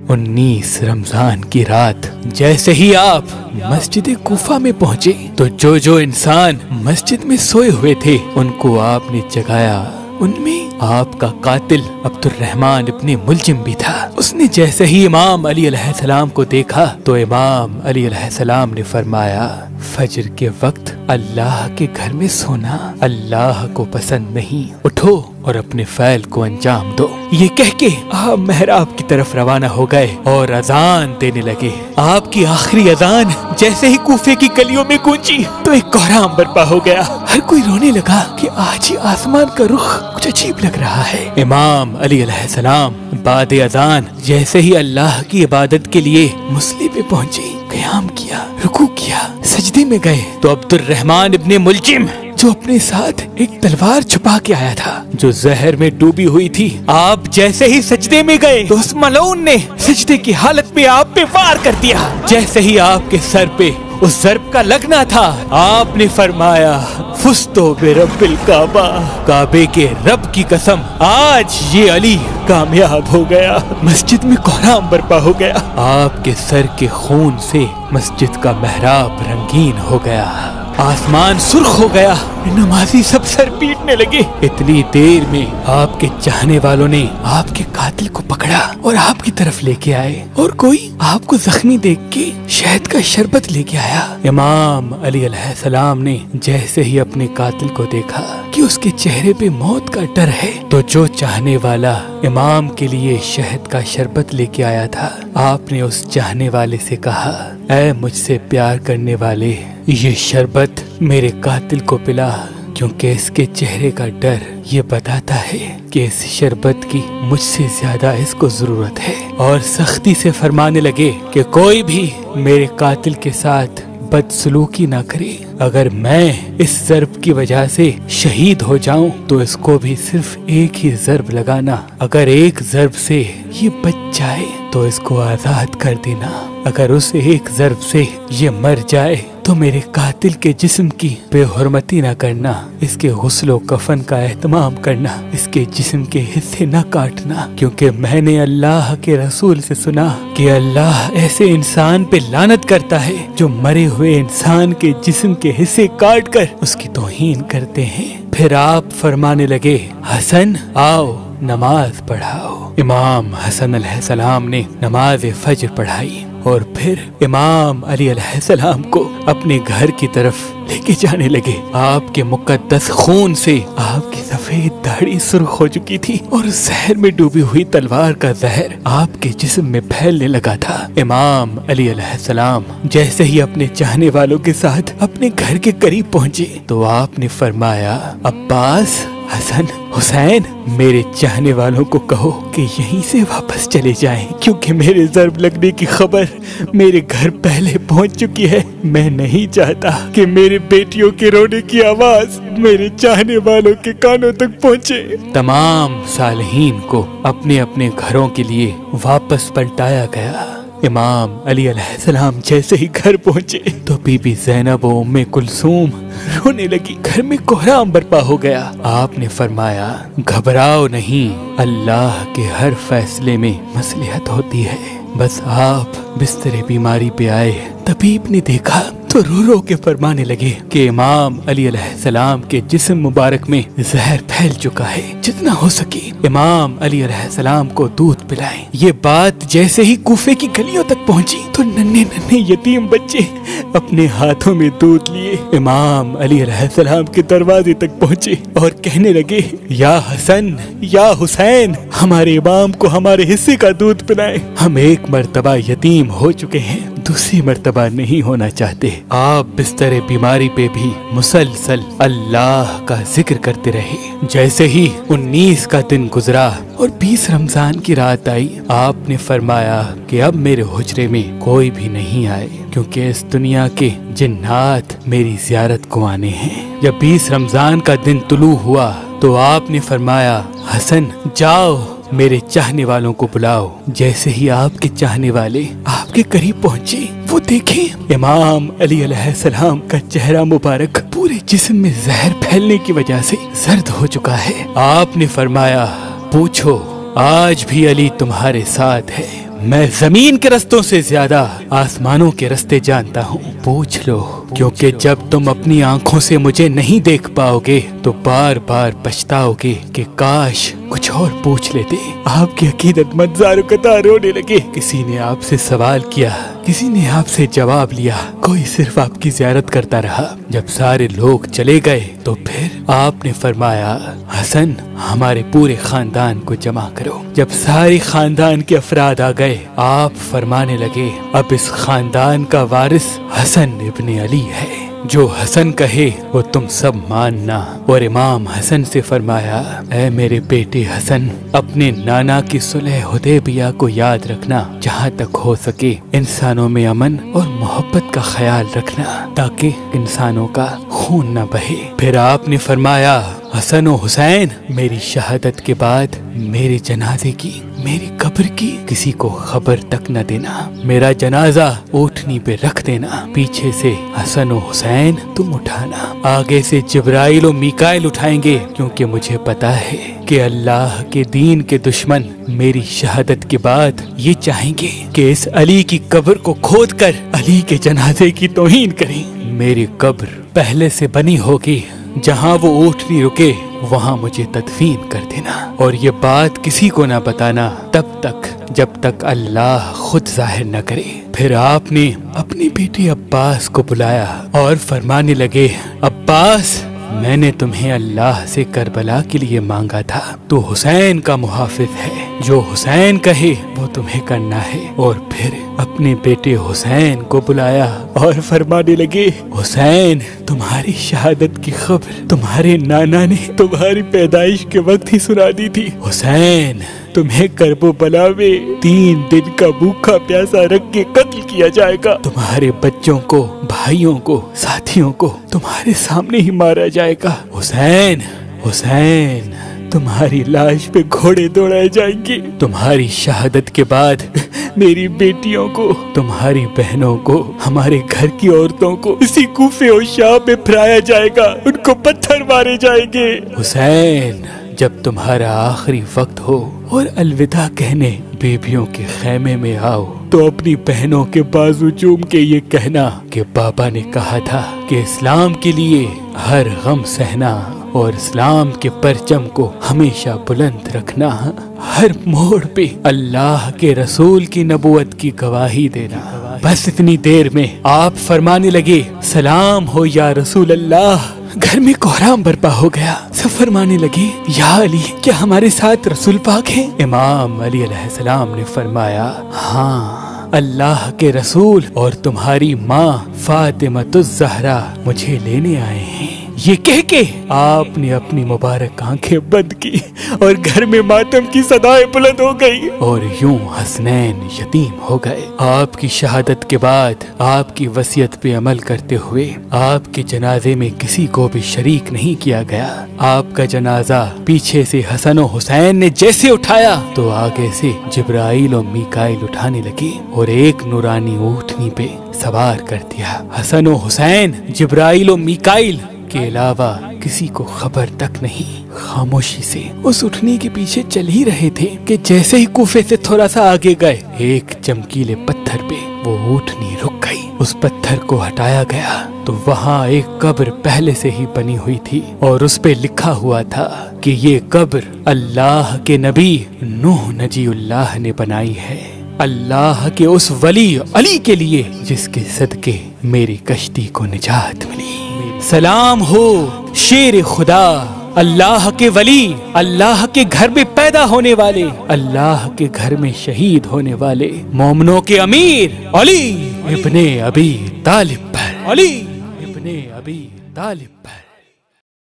19 रमजान की रात जैसे ही आप मस्जिद कोफा में पहुंचे तो जो इंसान मस्जिद में सोए हुए थे उनको आपने जगाया। उनमें आपका कातिल अब्दुर्रहमान इब्ने मुलजिम भी था। उसने जैसे ही इमाम अली अलैहिस्सलाम को देखा तो इमाम अली अलैहिस्सलाम ने फरमाया, फजर के वक्त अल्लाह के घर में सोना अल्लाह को पसंद नहीं, उठो और अपने फैल को अंजाम दो। ये कह के आप महराब की तरफ रवाना हो गए और अजान देने लगे। आपकी आखिरी अजान जैसे ही कूफे की गलियों में गूंजी तो एक कोहराम बर्पा हो गया। हर कोई रोने लगा कि आज ही आसमान का रुख कुछ अजीब लग रहा है। इमाम अली अलैहिस्सलाम बाद अजान जैसे ही अल्लाह की इबादत के लिए मुसल्ले पे पहुंचे, क़याम किया, रुकू किया, सजदे में गए तो अब्दुर्रहमान इब्ने मुलजिम जो अपने साथ एक तलवार छुपा के आया था जो जहर में डूबी हुई थी, आप जैसे ही सजदे में गए तो उस मलऊन ने सजदे की हालत में आप पे वार कर दिया। जैसे ही आपके सर पे उस ज़र्ब का लगना था आपने फरमाया, फुस्तो बिरब्बिल काबा, काबे के रब की कसम आज ये अली कामयाब हो गया। मस्जिद में कोहराम बर्पा हो गया। आपके सर के खून से मस्जिद का महराब रंगीन हो गया, आसमान सुर्ख हो गया, नमाजी सब सर पीटने लगे। इतनी देर में आपके चाहने वालों ने आपके कातिल को पकड़ा और आपकी तरफ लेके आए और कोई आपको जख्मी देख के शहद का शरबत लेके आया। इमाम अली अलैहिस्सलाम ने जैसे ही अपने कातिल को देखा कि उसके चेहरे पे मौत का डर है तो जो चाहने वाला इमाम के लिए शहद का शरबत लेके आया था, आपने उस चाहने वाले से कहा, ऐ मुझसे प्यार करने वाले, ये शरबत मेरे कातिल को पिला, क्योंकि इसके चेहरे का डर ये बताता है कि इस शरबत की मुझसे ज्यादा इसको जरूरत है। और सख्ती से फरमाने लगे कि कोई भी मेरे कातिल के साथ बदसलूकी ना करे। अगर मैं इस ज़र्ब की वजह से शहीद हो जाऊं तो इसको भी सिर्फ एक ही ज़र्ब लगाना। अगर एक ज़र्ब से ये बच जाए तो इसको आज़ाद कर देना। अगर उस एक ज़र्ब से ये मर जाए तो मेरे कातिल के जिस्म की बेहुरमती ना करना, इसके गुस्लो कफन का एहतमाम करना, इसके जिस्म के हिस्से न काटना, क्योंकि मैंने अल्लाह के रसूल से सुना कि अल्लाह ऐसे इंसान पे लानत करता है जो मरे हुए इंसान के जिस्म के हिस्से काट कर उसकी तौहीन करते हैं। फिर आप फरमाने लगे, हसन आओ नमाज पढ़ाओ। इमाम हसन अलैहिस्सलाम ने नमाज फजर पढ़ाई और फिर इमाम अली अलैहिस्सलाम को अपने घर की तरफ लेके जाने लगे। आपके मुकद्दस खून से आपकी सफेद दाढ़ी सुर्ख हो चुकी थी और जहर में डूबी हुई तलवार का जहर आपके जिस्म में फैलने लगा था। इमाम अली अलैहिस्सलाम जैसे ही अपने चाहने वालों के साथ अपने घर के करीब पहुँचे तो आपने फरमाया, अब्बास, हसन, हुसैन, मेरे चाहने वालों को कहो कि यहीं से वापस चले जाएं, क्योंकि मेरे ज़र्ब लगने की खबर मेरे घर पहले पहुंच चुकी है। मैं नहीं चाहता कि मेरे बेटियों के रोने की आवाज मेरे चाहने वालों के कानों तक पहुंचे। तमाम सालहीन को अपने अपने घरों के लिए वापस पलटाया गया। इमाम अली अलैहिस्सलाम जैसे ही घर पहुंचे तो बीबी ज़ैनब और उम्मे कुलसूम रोने लगी। घर में कोहराम बर्पा हो गया। आपने फरमाया, घबराओ नहीं, अल्लाह के हर फैसले में मसलिहत होती है। बस आप बिस्तरे बीमारी पे आए, तबीब ने देखा तो रो रो के फरमाने लगे कि इमाम अली अलैहिस्सलाम के जिस्म मुबारक में जहर फैल चुका है, जितना हो सके इमाम अली अलैहिस्सलाम को दूध पिलाएं। ये बात जैसे ही कूफे की गलियों तक पहुंची तो नन्हे नन्हे यतीम बच्चे अपने हाथों में दूध लिए इमाम अली अलैहिस्सलाम के दरवाजे तक पहुंचे और कहने लगे, या हसन, या हुसैन, हमारे इमाम को हमारे हिस्से का दूध पिलाएं। हम एक मर्तबा यतीम हो चुके हैं, दूसरी मर्तबा नहीं होना चाहते। आप बिस्तरे बीमारी पे भी मुसलसल अल्लाह का जिक्र करते रहे। जैसे ही 19 का दिन गुजरा और 20 रमजान की रात आई, आपने फरमाया कि अब मेरे हुजरे में कोई भी नहीं आए, क्योंकि इस दुनिया के जिन्नात मेरी ज़ियारत को आने हैं। जब 20 रमजान का दिन तुलू हुआ तो आपने फरमाया, हसन जाओ मेरे चाहने वालों को बुलाओ। जैसे ही आपके चाहने वाले आपके करीब पहुँचे वो देखें इमाम अली अलैहिस्सलाम का चेहरा मुबारक पूरे जिस्म में जहर फैलने की वजह से जर्द हो चुका है। आपने फरमाया, पूछो आज भी अली तुम्हारे साथ है। میں زمین کے رستوں سے زیادہ آسمانوں کے رستے جانتا ہوں، پوچھ لو، کیونکہ جب تم اپنی آنکھوں سے مجھے نہیں دیکھ پاؤ گے تو بار بار پچھتاؤ گے کہ کاش کچھ اور پوچھ لیتے۔ آپ کے عقیدت مند زاروقتہ رونے لگے۔ کسی نے آپ سے سوال کیا، کسی نے آپ سے جواب لیا، کوئی صرف آپ کی زیارت کرتا رہا۔ جب سارے لوگ چلے گئے تو پھر آپ نے فرمایا، حسن ہمارے پورے خاندان کو جمع کرو۔ جب سارے خاندان کے افراد آ گئے، آپ فرمانے لگے، اب اس خاندان کا وارث حسن ابن علی ہے، جو حسن کہے وہ تم سب ماننا۔ اور امام حسن سے فرمایا، اے میرے بیٹے حسن، اپنے نانا کی صلح حدیبیہ کو یاد رکھنا، جہاں تک ہو سکے انسانوں میں امن اور محبت کا خیال رکھنا تاکہ انسانوں کا خون نہ بہے۔ پھر آپ نے فرمایا، حسن و حسین، میری شہادت کے بعد میرے جنازے کی، میری قبر کی کسی کو خبر تک نہ دینا، میرا جنازہ اونٹنی پہ رکھ دینا، پیچھے سے حسن و حسین تم اٹھانا، آگے سے جبرائیل و میکائیل اٹھائیں گے، کیونکہ مجھے پتا ہے کہ اللہ کے دین کے دشمن میری شہادت کے بعد یہ چاہیں گے کہ اس علی کی قبر کو کھود کر علی کے جنازے کی توہین کریں۔ میری قبر پہلے سے بنی ہوگی، جہاں وہ اونٹنی رکے وہاں مجھے تدفین کر دینا، اور یہ بات کسی کو نہ بتانا تب تک جب تک اللہ خود ظاہر نہ کرے۔ پھر آپ نے اپنے بیٹے عباس کو بلایا اور فرمانے لگے، عباس، میں نے تمہیں اللہ سے کربلا کے لیے مانگا تھا، تو حسین کا محافظ ہے، جو حسین کہے وہ تمہیں کرنا ہے۔ اور پھر اپنے بیٹے حسین کو بلایا اور فرمانے لگے، حسین، تمہاری شہادت کی خبر تمہارے نانا نے تمہاری پیدائش کے وقت ہی سنا دی تھی۔ حسین، تمہیں کرب و بلا میں 3 دن کا بھوکا پیاسا رکھ کے قتل کیا جائے گا، تمہارے بچوں کو، بھائیوں کو، ساتھیوں کو تمہارے سامنے ہی مارا جائے گا۔ حسین، حسین، تمہاری لاش پہ گھوڑے دوڑائے جائیں گے، تمہاری شہادت کے بعد میری بیٹیوں کو، تمہاری بہنوں کو، ہمارے گھر کی عورتوں کو اسی کوفے اور شام میں پھرایا جائے گا، ان کو پتھر مارے جائیں گے۔ حسین، جب تمہارا آخری وقت ہو اور الوداع کہنے بیبیوں کے خیمے میں آؤ تو اپنی بہنوں کے بازو چوم کے یہ کہنا کہ بابا نے کہا تھا کہ اسلام کے لیے ہر غم سہنا اور اسلام کے پرچم کو ہمیشہ بلند رکھنا، ہر موڑ پہ اللہ کے رسول کی نبوت کی گواہی دینا۔ بس اتنی دیر میں آپ فرمانے لگے، سلام ہو یا رسول اللہ۔ گھر میں کوہرام برپا ہو گیا، سب فرمانے لگے، یا علی، کیا ہمارے ساتھ رسول پاک ہیں؟ امام علی علیہ السلام نے فرمایا، ہاں، اللہ کے رسول اور تمہاری ماں فاطمہ الزہرا مجھے لینے آئے ہیں۔ یہ کہہ کے آپ نے اپنی مبارک آنکھیں بند کی اور گھر میں ماتم کی صدائیں بلند ہو گئی، اور یوں حسنین یتیم ہو گئے۔ آپ کی شہادت کے بعد آپ کی وصیت پہ عمل کرتے ہوئے آپ کے جنازے میں کسی کو بھی شریک نہیں کیا گیا۔ آپ کا جنازہ پیچھے سے حسن و حسین نے جیسے اٹھایا تو آگے سے جبرائیل و میکائیل اٹھانے لگے اور ایک نورانی اونٹنی پہ سوار کر دیا۔ حسن و حسین جبرائیل و میکائیل کے علاوہ کسی کو خبر تک نہیں، خاموشی سے اس اٹھنے کے پیچھے چل ہی رہے تھے کہ جیسے ہی کوفے سے تھوڑا سا آگے گئے، ایک چمکیلے پتھر پہ وہ اونٹنی رک گئی۔ اس پتھر کو ہٹایا گیا تو وہاں ایک قبر پہلے سے ہی بنی ہوئی تھی اور اس پہ لکھا ہوا تھا کہ یہ قبر اللہ کے نبی نوح نجی اللہ نے بنائی ہے، اللہ کے اس ولی علی کے لیے جس کے صدقے میری کشتی کو نجات ملی۔ سلام ہو شیر خدا، اللہ کے ولی، اللہ کے گھر میں پیدا ہونے والے، اللہ کے گھر میں شہید ہونے والے مومنوں کے امیر علی ابن ابی طالب پر، علی ابن ابی طالب پر۔